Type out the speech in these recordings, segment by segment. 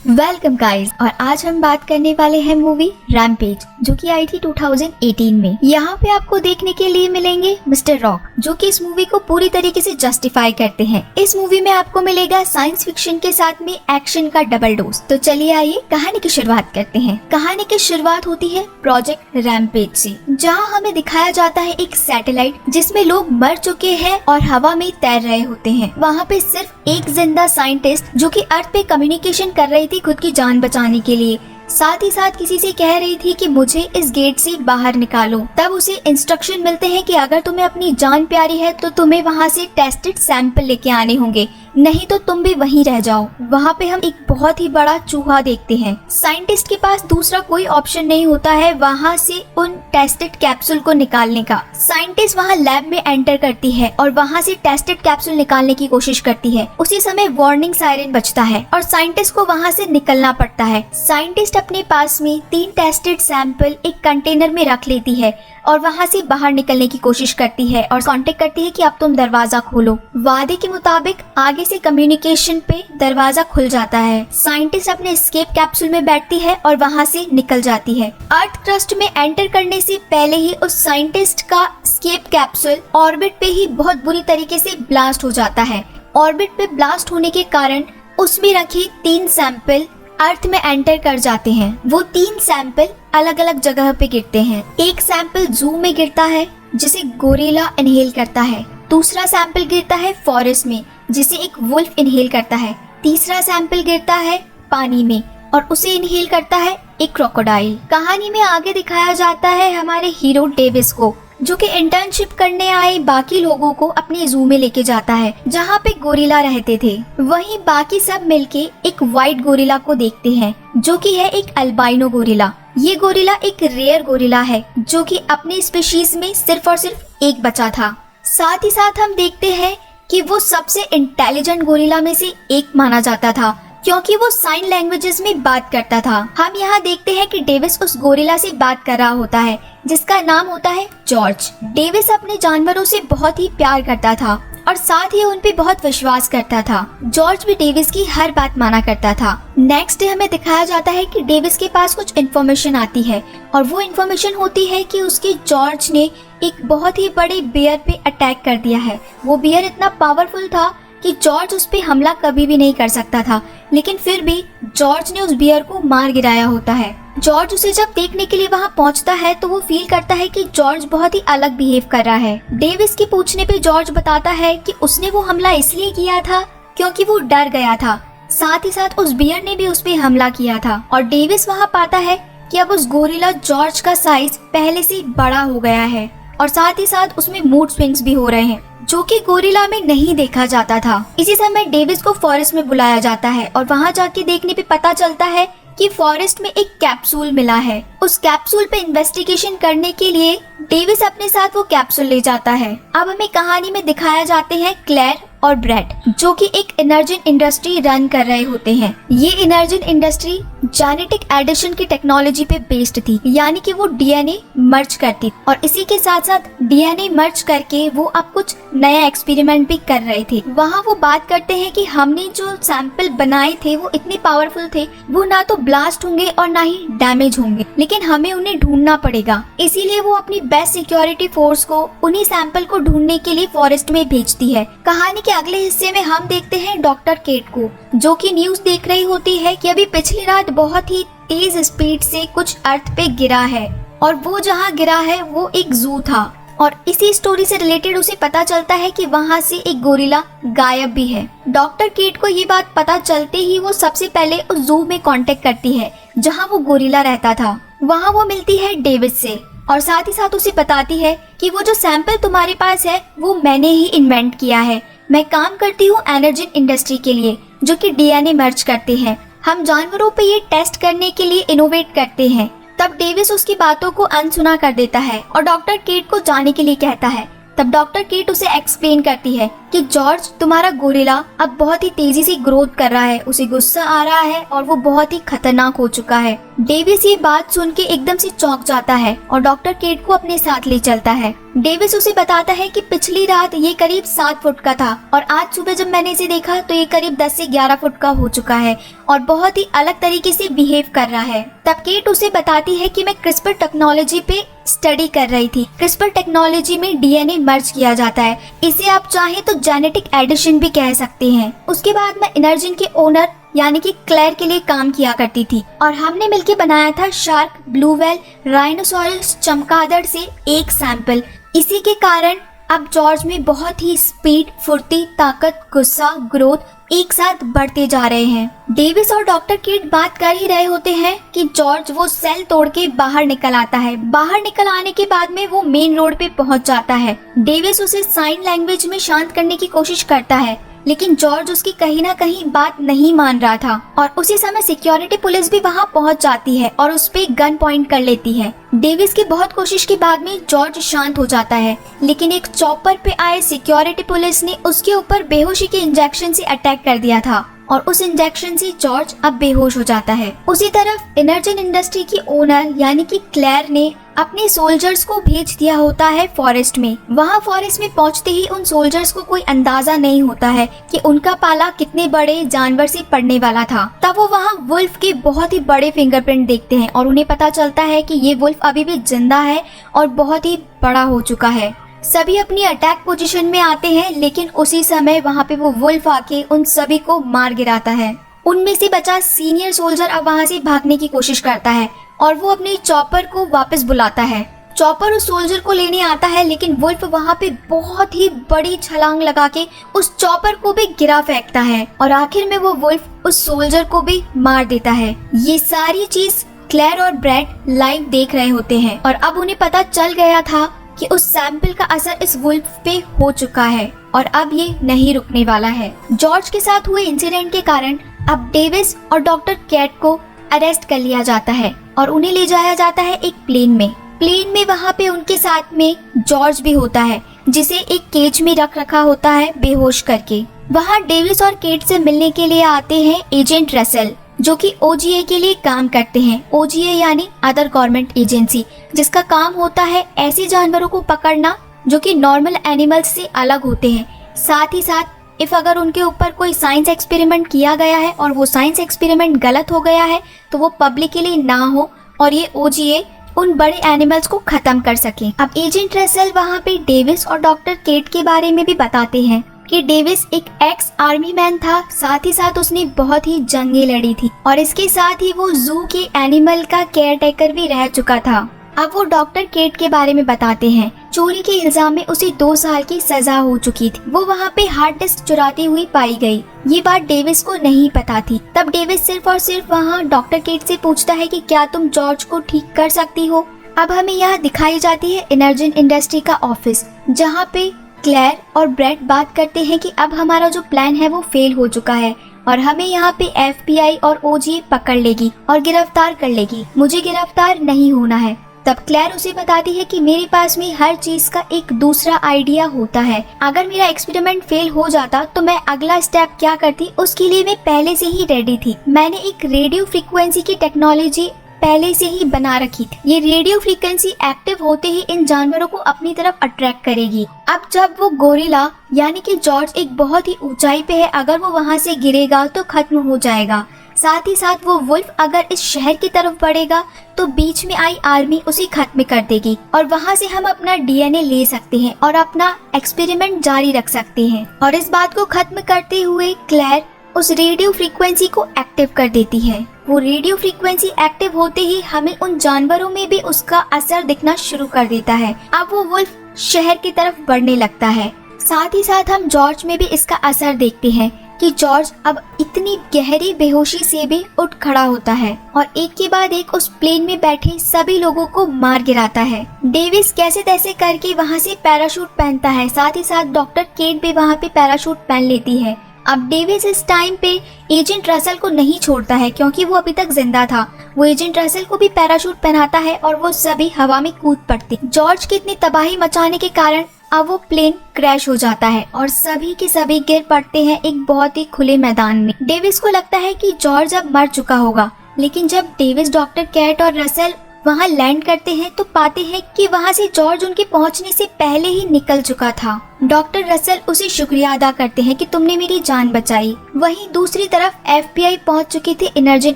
Welcome guys. और आज हम बात करने वाले हैं मूवी रैम्पेज, जो कि आई थी 2018 में। यहाँ पे आपको देखने के लिए मिलेंगे मिस्टर रॉक, जो कि इस मूवी को पूरी तरीके से जस्टिफाई करते हैं। इस मूवी में आपको मिलेगा साइंस फिक्शन के साथ में एक्शन का डबल डोज। तो चलिए आइए कहानी की शुरुआत करते हैं। कहानी की शुरुआत होती है प्रोजेक्ट रैम्पेज से, जहाँ हमें दिखाया जाता है एक सैटेलाइट जिसमें लोग मर चुके हैं और हवा में तैर रहे होते हैं। वहाँ पे सिर्फ एक जिंदा साइंटिस्ट जो कि अर्थ पे कम्युनिकेशन कर रही थी खुद की जान बचाने के लिए, साथ ही साथ किसी से कह रही थी कि मुझे इस गेट से बाहर निकालो। तब उसे इंस्ट्रक्शन मिलते हैं कि अगर तुम्हें अपनी जान प्यारी है तो तुम्हें वहाँ से टेस्टेड सैंपल लेके आने होंगे, नहीं तो तुम भी वहीं रह जाओ। वहाँ पे हम एक बहुत ही बड़ा चूहा देखते हैं। साइंटिस्ट के पास दूसरा कोई ऑप्शन नहीं होता है वहाँ से उन टेस्टेड कैप्सूल को निकालने का। साइंटिस्ट वहाँ लैब में एंटर करती है और वहाँ से टेस्टेड कैप्सूल निकालने की कोशिश करती है। उसी समय वार्निंग सायरन बजता है और साइंटिस्ट को वहाँ से निकलना पड़ता है। साइंटिस्ट अपने पास में 3 टेस्टेड सैंपल एक कंटेनर में रख लेती है और वहाँ से बाहर निकलने की कोशिश करती है और कांटेक्ट करती है कि अब तुम दरवाजा खोलो। वादे के मुताबिक आगे से कम्युनिकेशन पे दरवाजा खुल जाता है। साइंटिस्ट अपने एस्केप कैप्सूल में बैठती है और वहाँ से निकल जाती है। अर्थ क्रस्ट में एंटर करने से पहले ही उस साइंटिस्ट का एस्केप कैप्सूल ऑर्बिट पे ही बहुत बुरी तरीके से ब्लास्ट हो जाता है। ऑर्बिट पे ब्लास्ट होने के कारण उसमें रखे 3 सैंपल अर्थ में एंटर कर जाते हैं। वो 3 सैंपल अलग अलग जगह पे गिरते हैं। एक सैंपल जू में गिरता है जिसे गोरिल्ला इनहेल करता है। दूसरा सैंपल गिरता है फॉरेस्ट में जिसे एक वुल्फ इनहेल करता है। तीसरा सैंपल गिरता है पानी में और उसे इनहेल करता है एक क्रोकोडाइल। कहानी में आगे दिखाया जाता है हमारे हीरो डेविस को, जो कि इंटर्नशिप करने आए बाकी लोगों को अपने जू में लेके जाता है जहाँ पे गोरिल्ला रहते थे। वहीं बाकी सब मिलके एक व्हाइट गोरिल्ला को देखते हैं, जो कि है एक अल्बाइनो गोरिल्ला। ये गोरिल्ला एक रेयर गोरिल्ला है जो कि अपने स्पीशीज में सिर्फ और सिर्फ एक बचा था। साथ ही साथ हम देखते हैं कि वो सबसे इंटेलिजेंट गोरिल्ला में से एक माना जाता था, क्योंकि वो साइन लैंग्वेजेस में बात करता था। हम यहाँ देखते हैं कि डेविस उस गोरिल्ला से बात कर रहा होता है जिसका नाम होता है जॉर्ज। डेविस अपने जानवरों से बहुत ही प्यार करता था और साथ ही उन पे बहुत विश्वास करता था। जॉर्ज भी डेविस की हर बात माना करता था। नेक्स्ट डे हमें दिखाया जाता है कि डेविस के पास कुछ इन्फॉर्मेशन आती है और वो इन्फॉर्मेशन होती है कि उसके जॉर्ज ने एक बहुत ही बड़े बियर पे अटैक कर दिया है। वो बियर इतना पावरफुल था कि जॉर्ज उस पे हमला कभी भी नहीं कर सकता था, लेकिन फिर भी जॉर्ज ने उस बियर को मार गिराया होता है। जॉर्ज उसे जब देखने के लिए वहाँ पहुँचता है तो वो फील करता है कि जॉर्ज बहुत ही अलग बिहेव कर रहा है। डेविस के पूछने पे जॉर्ज बताता है कि उसने वो हमला इसलिए किया था क्योंकि वो डर गया था। साथ ही साथ उस बियर ने भी उस पे हमला किया था और डेविस वहाँ पाता है कि अब उस गोरिल्ला जॉर्ज का साइज पहले से बड़ा हो गया है और साथ ही साथ उसमें मूड स्विंग्स भी हो रहे हैं, जो कि गोरिल्ला में नहीं देखा जाता था। इसी समय डेविस को फॉरेस्ट में बुलाया जाता है और वहाँ जाके देखने पे पता चलता है कि फॉरेस्ट में एक कैप्सूल मिला है। उस कैप्सूल पे इन्वेस्टिगेशन करने के लिए डेविस अपने साथ वो कैप्सूल ले जाता है। अब हमें कहानी में दिखाया जाते हैं क्लेयर और ब्रेट, जो कि एक एनर्जिन इंडस्ट्री रन कर रहे होते हैं। ये एनर्जिन इंडस्ट्री जेनेटिक एडिशन की टेक्नोलॉजी पे बेस्ड थी, यानी कि वो डीएनए मर्ज करती और इसी के साथ साथ डीएनए मर्ज करके वो अब कुछ नया एक्सपेरिमेंट भी कर रहे थे। वहाँ वो बात करते हैं कि हमने जो सैंपल बनाए थे वो इतने पावरफुल थे, वो ना तो ब्लास्ट होंगे और ना ही डैमेज होंगे, लेकिन हमें उन्हें ढूंढना पड़ेगा। इसीलिए वो अपनी बेस्ट सिक्योरिटी फोर्स को उन्हीं सैंपल को ढूंढने के लिए फॉरेस्ट में भेजती है। कहानी के अगले हिस्से में हम देखते हैं डॉक्टर केट को, जो कि न्यूज देख रही होती है कि अभी पिछली रात बहुत ही तेज स्पीड से कुछ अर्थ पे गिरा है और वो जहाँ गिरा है वो एक जू था। और इसी स्टोरी से रिलेटेड उसे पता चलता है कि वहाँ से एक गोरिल्ला गायब भी है। डॉक्टर केट को ये बात पता चलते ही वो सबसे पहले उस जू में कांटेक्ट करती है जहाँ वो गोरिल्ला रहता था। वहाँ वो मिलती है डेविस से और साथ ही साथ उसे बताती है कि वो जो सैंपल तुम्हारे पास है वो मैंने ही इन्वेंट किया है। मैं काम करती हूँ एनर्जिन इंडस्ट्री के लिए, जो कि डीएनए मर्ज करते हैं। हम जानवरों पे ये टेस्ट करने के लिए इनोवेट करते हैं। तब डेविस उसकी बातों को अनसुना कर देता है और डॉक्टर केट को जाने के लिए कहता है। तब डॉक्टर केट उसे एक्सप्लेन करती है कि जॉर्ज, तुम्हारा गोरिल्ला अब बहुत ही तेजी से ग्रोथ कर रहा है, उसे गुस्सा आ रहा है और वो बहुत ही खतरनाक हो चुका है। डेविस ये बात सुन के एकदम से चौंक जाता है और डॉक्टर केट को अपने साथ ले चलता है। डेविस उसे बताता है कि पिछली रात ये करीब 7 फुट का था और आज सुबह जब मैंने इसे देखा तो ये करीब 10 से 11 फुट का हो चुका है और बहुत ही अलग तरीके से बिहेव कर रहा है। तब केट उसे बताती है कि मैं क्रिस्पर टेक्नोलॉजी पे स्टडी कर रही थी। क्रिस्पर टेक्नोलॉजी में डीएनए मर्ज किया जाता है, इसे आप चाहें तो जेनेटिक एडिशन भी कह सकते हैं। उसके बाद मैं इनर्जिन के ओनर यानी कि क्लेयर के लिए काम किया करती थी और हमने मिलकर बनाया था शार्क, ब्लू व्हेल, राइनोसोरस, चमगादड़ से एक सैंपल। इसी के कारण अब जॉर्ज में बहुत ही स्पीड, फुर्ती, ताकत, गुस्सा, ग्रोथ एक साथ बढ़ते जा रहे हैं। डेविस और डॉक्टर केट बात कर ही रहे होते हैं कि जॉर्ज वो सेल तोड़ के बाहर निकल आता है। बाहर निकल आने के बाद में वो मेन रोड पे पहुंच जाता है। डेविस उसे साइन लैंग्वेज में शांत करने की कोशिश करता है, लेकिन जॉर्ज उसकी कहीं ना कहीं बात नहीं मान रहा था और उसी समय सिक्योरिटी पुलिस भी वहां पहुंच जाती है और उस पे गन पॉइंट कर लेती है। डेविस की बहुत कोशिश के बाद में जॉर्ज शांत हो जाता है, लेकिन एक चॉपर पे आए सिक्योरिटी पुलिस ने उसके ऊपर बेहोशी के इंजेक्शन से अटैक कर दिया था और उस इंजेक्शन से जॉर्ज अब बेहोश हो जाता है। उसी तरफ इनर्जिन इंडस्ट्री की ओनर यानी कि क्लेयर ने अपने सोल्जर्स को भेज दिया होता है फॉरेस्ट में। वहाँ फॉरेस्ट में पहुँचते ही उन सोल्जर्स को कोई अंदाजा नहीं होता है कि उनका पाला कितने बड़े जानवर से पड़ने वाला था। तब वो वहाँ वुल्फ के बहुत ही बड़े फिंगरप्रिंट देखते हैं और उन्हें पता चलता है कि ये वुल्फ अभी भी जिंदा है और बहुत ही बड़ा हो चुका है। सभी अपनी अटैक पोजीशन में आते हैं, लेकिन उसी समय वहाँ पे वो वुल्फ आके उन सभी को मार गिराता है। उनमें से बचा सीनियर सोल्जर अब वहाँ से भागने की कोशिश करता है और वो अपने चॉपर को वापस बुलाता है। चॉपर उस सोल्जर को लेने आता है, लेकिन वुल्फ वहाँ पे बहुत ही बड़ी छलांग लगा के उस चॉपर को भी गिरा फेंकता है और आखिर में वो वुल्फ उस सोल्जर को भी मार देता है। ये सारी चीज क्लेयर और ब्रैड लाइव देख रहे होते हैं और अब उन्हें पता चल गया था कि उस सैंपल का असर इस वुल्फ पे हो चुका है और अब ये नहीं रुकने वाला है। जॉर्ज के साथ हुए इंसिडेंट के कारण अब डेविस और डॉक्टर केट को अरेस्ट कर लिया जाता है और उन्हें ले जाया जाता है एक प्लेन में। प्लेन में वहाँ पे उनके साथ में जॉर्ज भी होता है, जिसे एक केज में रख रखा होता है बेहोश करके। वहाँ डेविस और केट से मिलने के लिए आते हैं एजेंट रसेल, जो कि ओजीए के लिए काम करते हैं। ओजीए यानी अदर गवर्नमेंट एजेंसी, जिसका काम होता है ऐसे जानवरों को पकड़ना जो कि नॉर्मल एनिमल्स से अलग होते हैं। साथ ही साथ इफ अगर उनके ऊपर कोई साइंस एक्सपेरिमेंट किया गया है और वो साइंस एक्सपेरिमेंट गलत हो गया है तो वो पब्लिक के लिए ना हो और ये ओजीए उन बड़े एनिमल्स को खत्म कर सके। अब एजेंट रसेल वहाँ पे डेविस और डॉक्टर केट के बारे में भी बताते हैं कि डेविस एक एक्स आर्मी मैन था, साथ ही साथ उसने बहुत ही जंगें लड़ी थी और इसके साथ ही वो जू के एनिमल का केयर टेकर भी रह चुका था। अब वो डॉक्टर केट के बारे में बताते हैं। चोरी के इल्जाम में उसे 2 साल की सजा हो चुकी थी। वो वहाँ पे हार्ड डिस्क चुराती हुई पाई गई। ये बात डेविस को नहीं पता थी। तब डेविस सिर्फ और सिर्फ वहाँ डॉक्टर केट से पूछता है कि क्या तुम जॉर्ज को ठीक कर सकती हो। अब हमें यहाँ दिखाई जाती है इनर्जिन इंडस्ट्री का ऑफिस, जहाँ पे क्लेयर और ब्रैड बात करते हैं कि अब हमारा जो प्लान है वो फेल हो चुका है और हमें यहाँ पे FBI और ओजीए पकड़ लेगी और गिरफ्तार कर लेगी। मुझे गिरफ्तार नहीं होना है। तब क्लेयर उसे बताती है कि मेरे पास में हर चीज का एक दूसरा आइडिया होता है। अगर मेरा एक्सपेरिमेंट फेल हो जाता तो मैं अगला स्टेप क्या करती, उसके लिए मैं पहले से ही रेडी थी। मैंने एक रेडियो फ्रीक्वेंसी की टेक्नोलॉजी पहले से ही बना रखी थी। ये रेडियो फ्रीक्वेंसी एक्टिव होते ही इन जानवरों को अपनी तरफ अट्रैक्ट करेगी। अब जब वो गोरिल्ला यानी कि जॉर्ज एक बहुत ही ऊंचाई पे है, अगर वो वहाँ से गिरेगा तो खत्म हो जाएगा। साथ ही साथ वो वुल्फ अगर इस शहर की तरफ बढ़ेगा तो बीच में आई आर्मी उसे खत्म कर देगी और वहाँ से हम अपना डीएनए ले सकते हैं और अपना एक्सपेरिमेंट जारी रख सकते हैं। और इस बात को खत्म करते हुए क्लेयर उस रेडियो फ्रीक्वेंसी को एक्टिव कर देती है। वो रेडियो फ्रीक्वेंसी एक्टिव होते ही हमें उन जानवरों में भी उसका असर दिखना शुरू कर देता है। अब वो वुल्फ शहर की तरफ बढ़ने लगता है। साथ ही साथ हम जॉर्ज में भी इसका असर देखते हैं कि जॉर्ज अब इतनी गहरी बेहोशी से भी उठ खड़ा होता है और एक के बाद एक उस प्लेन में बैठे सभी लोगों को मार गिराता है। डेविस कैसे तैसे करके वहाँ से पैराशूट पहनता है, साथ ही साथ डॉक्टर केट भी वहाँ पे पैराशूट पहन लेती है। अब डेविस इस टाइम पे एजेंट रसेल को नहीं छोड़ता है क्योंकि वो अभी तक जिंदा था। वो एजेंट रसेल को भी पैराशूट पहनाता है और वो सभी हवा में कूद पड़ते। जॉर्ज की इतनी तबाही मचाने के कारण अब वो प्लेन क्रैश हो जाता है और सभी के सभी गिर पड़ते हैं एक बहुत ही खुले मैदान में। डेविस को लगता है कि जॉर्ज अब मर चुका होगा लेकिन जब डेविस, डॉक्टर कैट और रसल वहाँ लैंड करते हैं तो पाते हैं कि वहाँ से जॉर्ज उनके पहुँचने से पहले ही निकल चुका था। डॉक्टर रसल उसे शुक्रिया अदा करते हैं कि तुमने मेरी जान बचाई। वहीं दूसरी तरफ FBI पहुँच चुकी थी इनर्जिन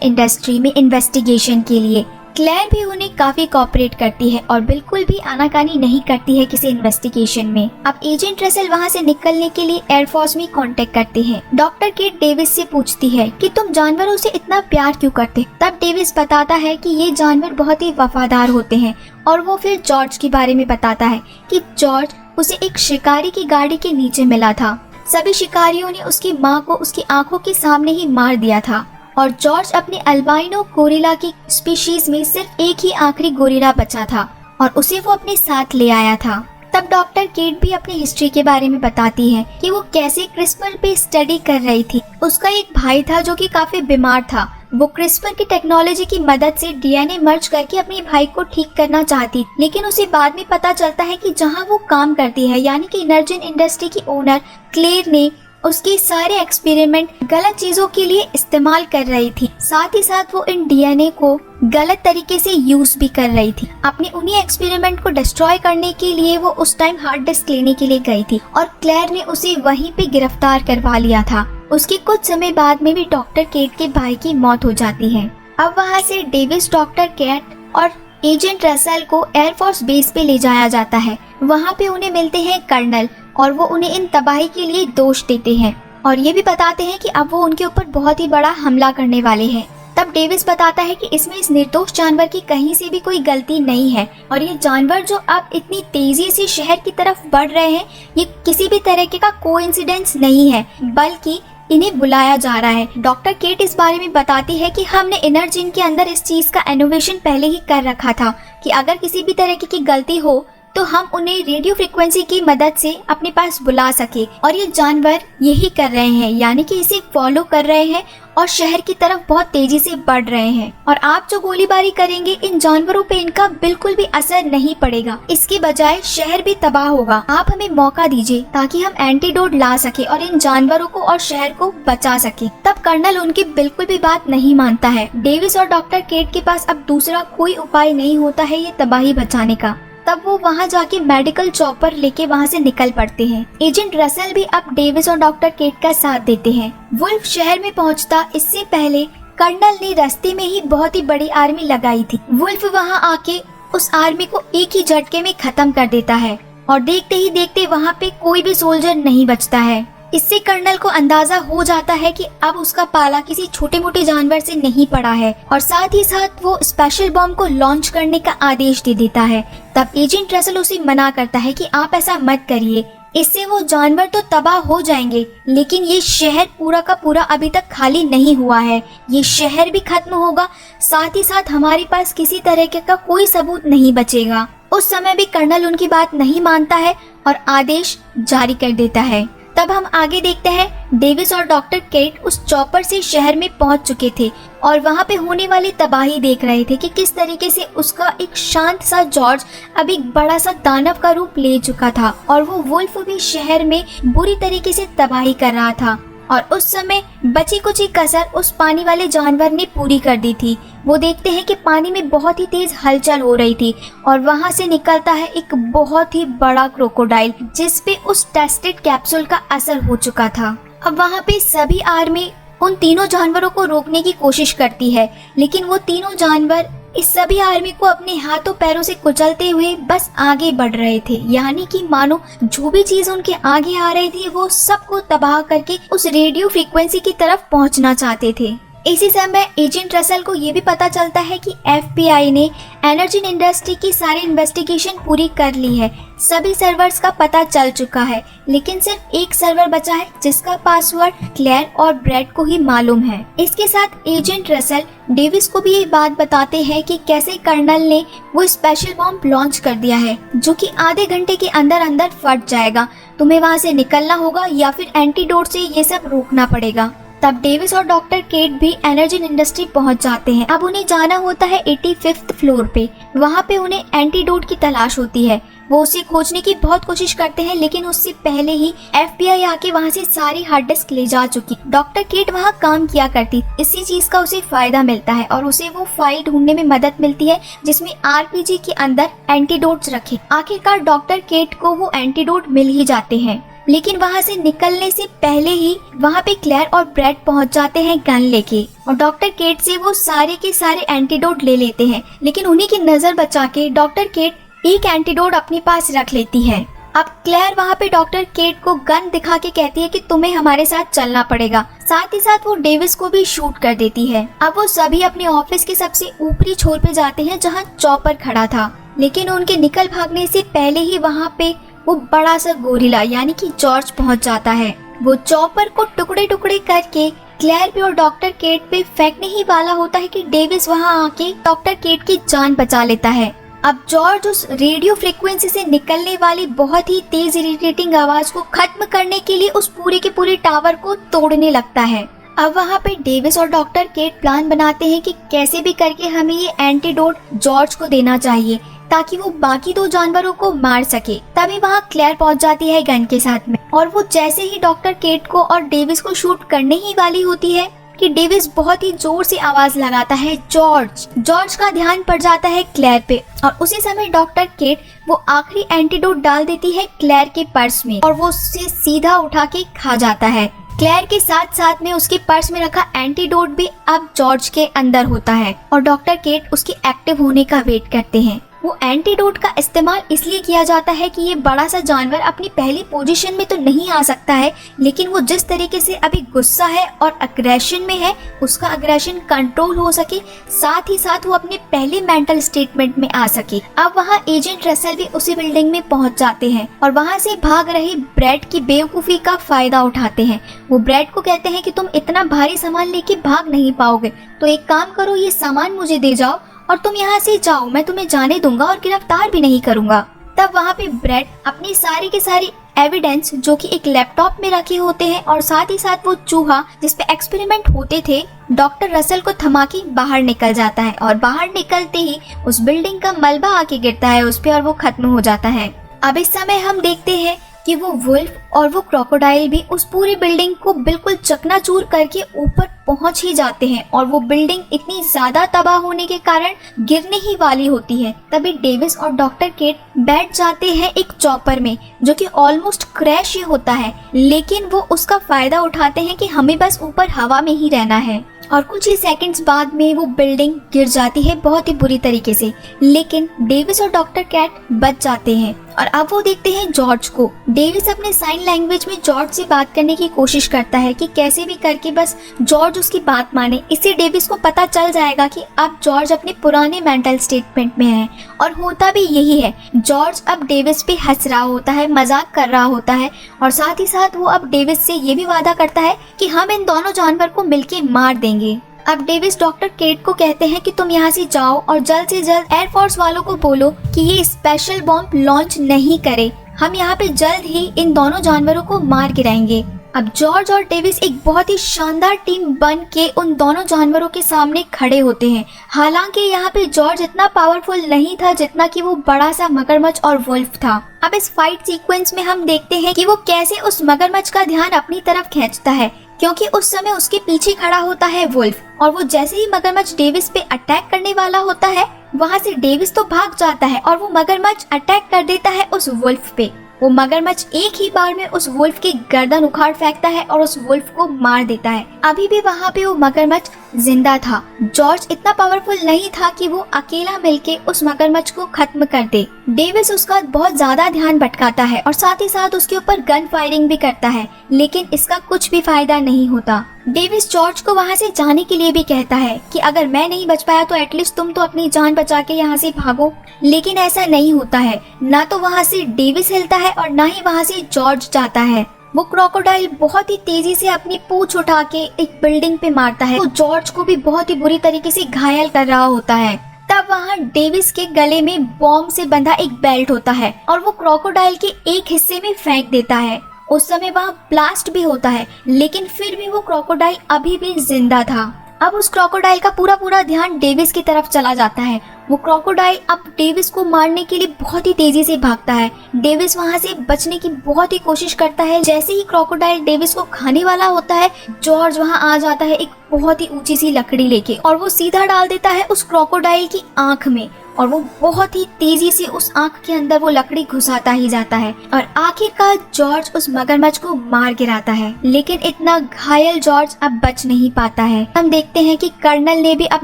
इंडस्ट्री में इन्वेस्टिगेशन के लिए। क्लेयर भी उन्हें काफी कोऑपरेट करती है और बिल्कुल भी आनाकानी नहीं करती है किसी इन्वेस्टिगेशन में। अब एजेंट रसल वहाँ से निकलने के लिए एयरफोर्स में कांटेक्ट करते हैं। डॉक्टर केट डेविस से पूछती है कि तुम जानवरों से इतना प्यार क्यों करते? तब डेविस बताता है कि ये जानवर बहुत ही वफादार होते हैं और वो फिर जॉर्ज के बारे में बताता है कि जॉर्ज उसे एक शिकारी की गाड़ी के नीचे मिला था। सभी शिकारियों ने उसकी माँ को उसकी आंखों के सामने ही मार दिया था और जॉर्ज अपने अल्बाइनो गोरिल्ला की स्पीशीज में सिर्फ एक ही आखिरी गोरिल्ला बचा था और उसे वो अपने साथ ले आया था। तब डॉक्टर केट भी अपनी हिस्ट्री के बारे में बताती है कि वो कैसे क्रिस्पर पे स्टडी कर रही थी। उसका एक भाई था जो कि काफी बीमार था। वो क्रिस्पर की टेक्नोलॉजी की मदद से DNA मर्ज करके अपने भाई को ठीक करना चाहती, लेकिन उसे बाद में पता चलता है कि जहाँ वो काम करती है यानी कि इनर्जिन इंडस्ट्री की ओनर क्लेयर ने उसके सारे एक्सपेरिमेंट गलत चीजों के लिए इस्तेमाल कर रही थी। साथ ही साथ वो इन DNA को गलत तरीके से यूज भी कर रही थी। अपने उन्हीं एक्सपेरिमेंट को डिस्ट्रॉय करने के लिए वो उस टाइम हार्ड डिस्क लेने के लिए गई थी और क्लेयर ने उसे वहीं पे गिरफ्तार करवा लिया था। उसके कुछ समय बाद में भी डॉक्टर केट के भाई की मौत हो जाती है। अब वहाँ से डेविस, डॉक्टर केट और एजेंट रसल को एयरफोर्स बेस पे ले जाया जाता है। वहाँ पे उन्हें मिलते हैं कर्नल और वो उन्हें इन तबाही के लिए दोष देते हैं और ये भी बताते हैं कि अब वो उनके ऊपर बहुत ही बड़ा हमला करने वाले हैं। तब डेविस बताता है कि इसमें इस निर्दोष जानवर की कहीं से भी कोई गलती नहीं है और ये जानवर जो अब इतनी तेजी से शहर की तरफ बढ़ रहे हैं, ये किसी भी तरीके का कोइंसिडेंस नहीं है, बल्कि इन्हें बुलाया जा रहा है। डॉक्टर केट इस बारे में बताती है कि हमने इनर्जिन के अंदर इस चीज का इनोवेशन पहले ही कर रखा था कि अगर किसी भी तरीके की गलती हो तो हम उन्हें रेडियो फ्रीक्वेंसी की मदद से अपने पास बुला सके और ये जानवर यही कर रहे हैं, यानी कि इसे फॉलो कर रहे हैं और शहर की तरफ बहुत तेजी से बढ़ रहे हैं। और आप जो गोलीबारी करेंगे इन जानवरों पे इनका बिल्कुल भी असर नहीं पड़ेगा, इसके बजाय शहर भी तबाह होगा। आप हमें मौका दीजिए ताकि हम एंटीडोट ला सके और इन जानवरों को और शहर को बचा सके। तब कर्नल उनकी बिल्कुल भी बात नहीं मानता है। डेविस और डॉक्टर केट के पास अब दूसरा कोई उपाय नहीं होता है ये तबाही बचाने का। तब वो वहाँ जाके मेडिकल चॉपर लेके वहाँ से निकल पड़ते हैं। एजेंट रसल भी अब डेविस और डॉक्टर केट का साथ देते हैं। वुल्फ शहर में पहुँचता इससे पहले कर्नल ने रास्ते में ही बहुत ही बड़ी आर्मी लगाई थी। वुल्फ वहाँ आके उस आर्मी को एक ही झटके में खत्म कर देता है और देखते ही देखते वहाँ पे कोई भी सोल्जर नहीं बचता है। इससे कर्नल को अंदाजा हो जाता है कि अब उसका पाला किसी छोटे मोटे जानवर से नहीं पड़ा है और साथ ही साथ वो स्पेशल बॉम्ब को लॉन्च करने का आदेश दे देता है। तब एजेंट रसल उसे मना करता है कि आप ऐसा मत करिए, इससे वो जानवर तो तबाह हो जाएंगे, लेकिन ये शहर पूरा का पूरा अभी तक खाली नहीं हुआ है, ये शहर भी खत्म होगा, साथ ही साथ हमारे पास किसी तरह का कोई सबूत नहीं बचेगा। उस समय भी कर्नल उनकी बात नहीं मानता है और आदेश जारी कर देता है। तब हम आगे देखते हैं डेविस और डॉक्टर केट उस चॉपर से शहर में पहुंच चुके थे और वहां पे होने वाली तबाही देख रहे थे कि किस तरीके से उसका एक शांत सा जॉर्ज अब एक बड़ा सा दानव का रूप ले चुका था और वो वुल्फ भी शहर में बुरी तरीके से तबाही कर रहा था। और उस समय बची कुछ कसर उस पानी वाले जानवर ने पूरी कर दी थी। वो देखते हैं कि पानी में बहुत ही तेज हलचल हो रही थी और वहां से निकलता है एक बहुत ही बड़ा क्रोकोडाइल जिस पे उस टेस्टेड कैप्सूल का असर हो चुका था। अब वहां पे सभी आर्मी उन तीनों जानवरों को रोकने की कोशिश करती है, लेकिन वो तीनों जानवर इस सभी आर्मी को अपने हाथों पैरों से कुचलते हुए बस आगे बढ़ रहे थे, यानी कि मानो जो भी चीज उनके आगे आ रही थी वो सबको तबाह करके उस रेडियो फ्रीक्वेंसी की तरफ पहुंचना चाहते थे। इसी समय एजेंट रसल को ये भी पता चलता है कि FBI ने एनर्जिन इंडस्ट्री की सारी इन्वेस्टिगेशन पूरी कर ली है, सभी सर्वर्स का पता चल चुका है, लेकिन सिर्फ एक सर्वर बचा है जिसका पासवर्ड क्लेयर और ब्रेड को ही मालूम है। इसके साथ एजेंट रसल डेविस को भी ये बात बताते हैं कि कैसे कर्नल ने वो स्पेशल बॉम्ब लॉन्च कर दिया है जो कि आधे घंटे के अंदर अंदर फट जाएगा। तुम्हें वहाँ से निकलना होगा या फिर एंटीडोट से ये सब रोकना पड़ेगा। तब डेविस और डॉक्टर केट भी एनर्जिन इंडस्ट्री पहुंच जाते हैं। अब उन्हें जाना होता है 85th फ्लोर पे। वहाँ पे उन्हें एंटीडोट की तलाश होती है। वो उसे खोजने की बहुत कोशिश करते हैं, लेकिन उससे पहले ही FBI आके वहाँ से सारी हार्ड डिस्क ले जा चुकी। डॉक्टर केट वहाँ काम किया करती, इसी चीज का उसे फायदा मिलता है और उसे वो फाइल ढूंढने में मदद मिलती है जिसमें RPG के अंदर एंटीडोट्स रखे। आखिरकार डॉक्टर केट को वो एंटीडोट मिल ही जाते हैं, लेकिन वहाँ से निकलने से पहले ही वहाँ पे क्लेयर और ब्रेड पहुँच जाते हैं गन लेके और डॉक्टर केट से वो सारे के सारे एंटीडोट ले लेते हैं। लेकिन उन्हीं की नजर बचा के डॉक्टर केट एक एंटीडोट अपने पास रख लेती है। अब क्लेयर वहाँ पे डॉक्टर केट को गन दिखा के कहती है कि तुम्हें हमारे साथ चलना पड़ेगा। साथ ही साथ वो डेविस को भी शूट कर देती है। अब वो सभी अपने ऑफिस के सबसे ऊपरी छोर पे जाते हैं जहाँ चॉपर खड़ा था, लेकिन उनके निकल भागने से पहले ही वहाँ पे वो बड़ा सा गोरिल्ला यानी कि जॉर्ज पहुंच जाता है। वो चॉपर को टुकड़े टुकड़े करके क्लेयर पे और डॉक्टर केट पे फेंकने ही वाला होता है कि डेविस वहां आके डॉक्टर केट की जान बचा लेता है। अब जॉर्ज उस रेडियो फ्रीक्वेंसी से निकलने वाली बहुत ही तेज इरिटेटिंग आवाज को खत्म करने के लिए उस पूरे के पूरे टावर को तोड़ने लगता है। अब वहाँ पे डेविस और डॉक्टर केट प्लान बनाते हैं कि कैसे भी करके हमें ये एंटीडोट जॉर्ज को देना चाहिए ताकि वो बाकी दो जानवरों को मार सके। तभी वहाँ क्लेयर पहुँच जाती है गन के साथ में और वो जैसे ही डॉक्टर केट को और डेविस को शूट करने ही वाली होती है कि डेविस बहुत ही जोर से आवाज लगाता है जॉर्ज। जॉर्ज का ध्यान पड़ जाता है क्लेयर पे और उसी समय डॉक्टर केट वो आखिरी एंटीडोट डाल देती है क्लेयर के पर्स में और वो उसे सीधा उठा के खा जाता है। क्लेयर के साथ साथ में उसके पर्स में रखा एंटीडोट भी अब जॉर्ज के अंदर होता है और डॉक्टर केट उसके एक्टिव होने का वेट करते हैं। वो एंटीडोट का इस्तेमाल इसलिए किया जाता है कि ये बड़ा सा जानवर अपनी पहली पोजीशन में तो नहीं आ सकता है, लेकिन वो जिस तरीके से अभी गुस्सा है और अग्रेशन में है उसका अग्रेशन कंट्रोल हो सके, साथ ही साथ वो अपने पहले मेंटल स्टेटमेंट में आ सके। अब वहाँ एजेंट रसल भी उसी बिल्डिंग में पहुँच जाते हैं और वहाँ से भाग रहे ब्रेड की बेवकूफी का फायदा उठाते हैं। वो ब्रेड को कहते हैं कि तुम इतना भारी सामान लेके भाग नहीं पाओगे, तो एक काम करो, ये सामान मुझे दे जाओ और तुम यहाँ से जाओ, मैं तुम्हें जाने दूंगा और गिरफ्तार भी नहीं करूंगा। तब वहाँ पे ब्रेड अपनी सारी के सारी एविडेंस जो कि एक लैपटॉप में रखे होते हैं और साथ ही साथ वो चूहा जिसपे एक्सपेरिमेंट होते थे, डॉक्टर रसल को थमा के बाहर निकल जाता है और बाहर निकलते ही उस बिल्डिंग का मलबा आके गिरता है उस पे और वो खत्म हो जाता है। अब इस समय हम देखते हैं कि वो वुल्फ और वो क्रोकोडाइल भी उस पूरी बिल्डिंग को बिल्कुल चकनाचूर करके ऊपर पहुंच ही जाते हैं और वो बिल्डिंग इतनी ज्यादा तबाह होने के कारण गिरने ही वाली होती है। तभी डेविस और डॉक्टर केट बैठ जाते हैं एक चॉपर में जो कि ऑलमोस्ट क्रैश ही होता है, लेकिन वो उसका फायदा उठाते हैं कि हमें बस ऊपर हवा में ही रहना है और कुछ ही सेकंड्स बाद में वो बिल्डिंग गिर जाती है बहुत ही बुरी तरीके से, लेकिन डेविस और डॉक्टर कैट बच जाते हैं। और अब वो देखते हैं जॉर्ज को। डेविस अपने साइन लैंग्वेज में जॉर्ज से बात करने की कोशिश करता है कि कैसे भी करके बस जॉर्ज उसकी बात माने। इससे डेविस को पता चल जाएगा कि अब जॉर्ज अपने पुराने मेंटल स्टेटमेंट में है और होता भी यही है। जॉर्ज अब डेविस पे हंस रहा होता है, मजाक कर रहा होता है और साथ ही साथ वो अब डेविस से ये भी वादा करता है कि हम इन दोनों जानवर को मिलके मार देंगे। अब डेविस डॉक्टर केट को कहते हैं कि तुम यहाँ से जाओ और जल्द से जल्द एयरफोर्स वालों को बोलो कि ये स्पेशल बॉम्ब लॉन्च नहीं करे, हम यहाँ पे जल्द ही इन दोनों जानवरों को मार गिराएंगे। अब जॉर्ज और डेविस एक बहुत ही शानदार टीम बन के उन दोनों जानवरों के सामने खड़े होते हैं। हालांकि यहाँ पे जॉर्ज इतना पावरफुल नहीं था जितना कि वो बड़ा सा मगरमच्छ और वुल्फ था। अब इस फाइट सीक्वेंस में हम देखते हैं कि वो कैसे उस मगरमच्छ का ध्यान अपनी तरफ खींचता है, क्योंकि उस समय उसके पीछे खड़ा होता है वुल्फ और वो जैसे ही मगरमच्छ डेविस पे अटैक करने वाला होता है वहाँ से डेविस तो भाग जाता है और वो मगरमच्छ अटैक कर देता है उस वुल्फ पे। वो मगरमच्छ एक ही बार में उस वुल्फ की गर्दन उखाड़ फेंकता है और उस वुल्फ को मार देता है। अभी भी वहाँ पे वो मगरमच्छ जिंदा था। जॉर्ज इतना पावरफुल नहीं था कि वो अकेला मिलके उस मगरमच्छ को खत्म कर दे। डेविस उसका बहुत ज्यादा ध्यान भटकाता है और साथ ही साथ उसके ऊपर गन फायरिंग भी करता है, लेकिन इसका कुछ भी फायदा नहीं होता। डेविस जॉर्ज को वहाँ से जाने के लिए भी कहता है कि अगर मैं नहीं बच पाया तो एटलीस्ट तुम तो अपनी जान बचा के यहाँ से भागो, लेकिन ऐसा नहीं होता है। ना तो वहाँ से डेविस हिलता है और ना ही वहाँ से जॉर्ज जाता है। वो क्रोकोडाइल बहुत ही तेजी से अपनी पूंछ उठा के एक बिल्डिंग पे मारता है। वो जॉर्ज को भी बहुत ही बुरी तरीके से घायल कर रहा होता है। तब वहाँ डेविस के गले में बॉम्ब से बंधा एक बेल्ट होता है और वो क्रोकोडाइल के एक हिस्से में फेंक देता है। उस समय वहाँ ब्लास्ट भी होता है, लेकिन फिर भी वो क्रोकोडाइल अभी भी जिंदा था। अब उस क्रोकोडाइल का पूरा ध्यान डेविस की तरफ चला जाता है। वो क्रोकोडाइल अब डेविस को मारने के लिए बहुत ही तेजी से भागता है। डेविस वहाँ से बचने की बहुत ही कोशिश करता है। जैसे ही क्रोकोडाइल डेविस को खाने वाला होता है, जॉर्ज वहाँ आ जाता है एक बहुत ही ऊंची सी लकड़ी लेके, और वो सीधा डाल देता है उस क्रोकोडाइल की आंख में, और वो बहुत ही तेजी से उस आंख के अंदर वो लकड़ी घुसाता ही जाता है, और आखिरकार जॉर्ज उस मगरमच्छ को मार गिराता है। लेकिन इतना घायल जॉर्ज अब बच नहीं पाता है। हम देखते हैं कि कर्नल ने भी अब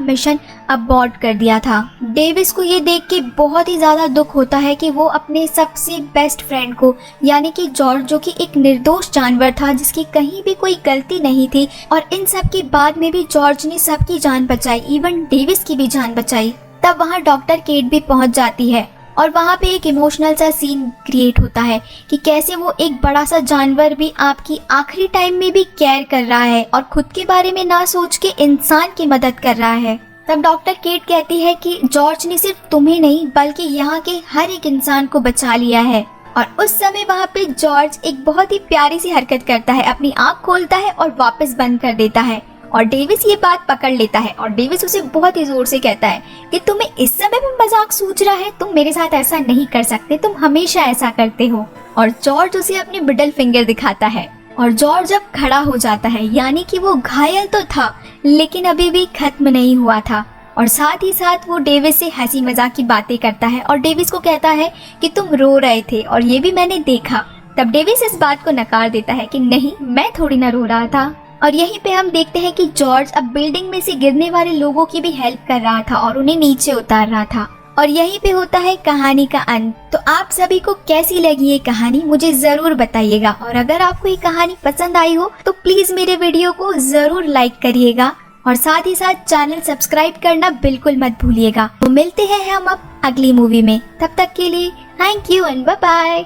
मिशन अबॉर्ट कर दिया था। डेविस को ये देख के बहुत ही ज्यादा दुख होता है कि वो अपने सबसे बेस्ट फ्रेंड को, यानी कि जॉर्ज, जो कि एक निर्दोष जानवर था जिसकी कहीं भी कोई गलती नहीं थी, और इन सब के बाद में भी जॉर्ज ने सबकी जान बचाई, इवन डेविस की भी जान बचाई। तब वहाँ डॉक्टर केट भी पहुँच जाती है, और वहाँ पे एक इमोशनल सा सीन क्रिएट होता है कि कैसे वो एक बड़ा सा जानवर भी आपकी आखिरी टाइम में भी केयर कर रहा है और खुद के बारे में ना सोच के इंसान की मदद कर रहा है। तब डॉक्टर केट कहती है कि जॉर्ज ने सिर्फ तुम्हें नहीं बल्कि यहाँ के हर एक इंसान को बचा लिया है। और उस समय वहाँ पे जॉर्ज एक बहुत ही प्यारी सी हरकत करता है, अपनी आँख खोलता है और वापस बंद कर देता है, और डेविस ये बात पकड़ लेता है, और डेविस उसे बहुत ही जोर से कहता है कि तुम्हें इस समय भी मजाक सूझ रहा है, तुम मेरे साथ ऐसा नहीं कर सकते, तुम हमेशा ऐसा करते हो। और जॉर्ज उसे अपनी मिडिल फिंगर दिखाता है, और जॉर्ज अब खड़ा हो जाता है, यानी कि वो घायल तो था लेकिन अभी भी खत्म नहीं हुआ था। और साथ ही साथ वो डेविस से हंसी मजाक की बातें करता है, और डेविस को कहता है कि तुम रो रहे थे और ये भी मैंने देखा। तब डेविस इस बात को नकार देता है कि नहीं, मैं थोड़ी ना रो रहा था। और यहीं पे हम देखते हैं कि जॉर्ज अब बिल्डिंग में से गिरने वाले लोगों की भी हेल्प कर रहा था और उन्हें नीचे उतार रहा था। और यहीं पे होता है कहानी का अंत। तो आप सभी को कैसी लगी ये कहानी मुझे जरूर बताइएगा, और अगर आपको ये कहानी पसंद आई हो तो प्लीज मेरे वीडियो को जरूर लाइक करिएगा, और साथ ही साथ चैनल सब्सक्राइब करना बिल्कुल मत भूलिएगा। तो मिलते हैं हम अब अगली मूवी में, तब तक के लिए thank you and bye bye.